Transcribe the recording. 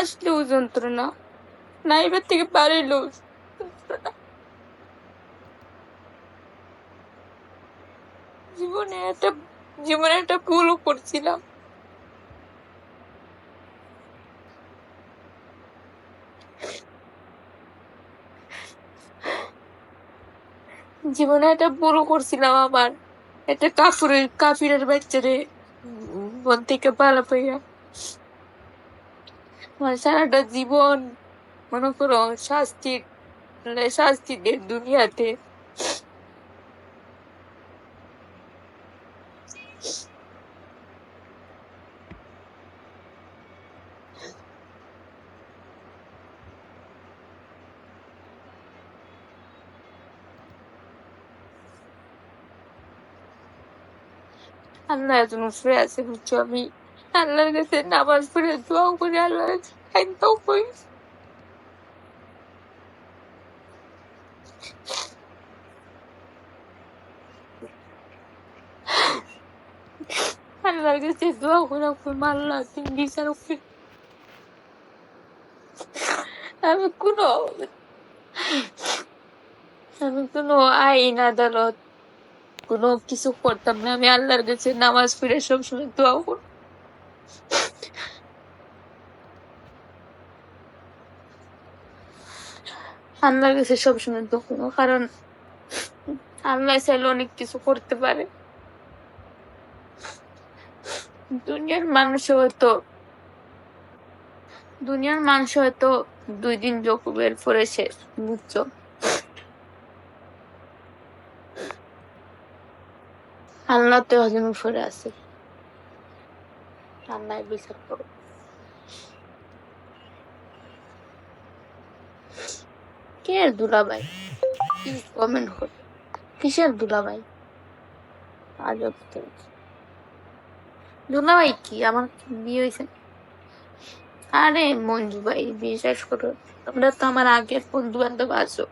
আসলেও যন্ত্রণা, নাইবার থেকে বাড়িলেও যন্ত্রণা। জীবনে একটা ভুলও করছিলাম। জীবনে একটা ভুলও করছিলাম আমার। একটা কাফিরের বাচ্চারে মন থেকে পালা পাইয়া আমার সারাটা জীবন মনে করো শাস্তিদের দুনিয়াতে। আল্লাহ এজন্য শুয়ে আছে বুঝছো। আমি আল্লাহর কাছে নামাজ পড়ে দোয়া করে আল্লাহর কাছে খাইতেও করি। আল্লাহর কাছে দোয়া করে আল্লাহ তুমি বিচার করে। আমি কোনো আইন আদালত কোনো কিছু করতাম না। আমি আল্লাহর কাছে নামাজ পড়ে সবসময় দোয়া করি। আল্লাহর কাছে সবসময় দোয়া করবো, কারণ আল্লাহ চাইলে অনেক কিছু করতে পারে। দুনিয়ার মানুষ হয়তো 2 দিন জকুবের পরে শেষ, বুঝছো। আল্লাহ তো হজম উপরে আছে, আল্লাহ বিচার করো। কে দুলাভাই? প্লিজ কমেন্ট করো, কিসের দুলাভাই? আজব তো। দুলাভাই কি আমার বিয়ে হয়েছে? আরে মঞ্জু ভাই, বিশ্বাস করো তোমরা তো আমার আগের বন্ধু বান্ধব আছো।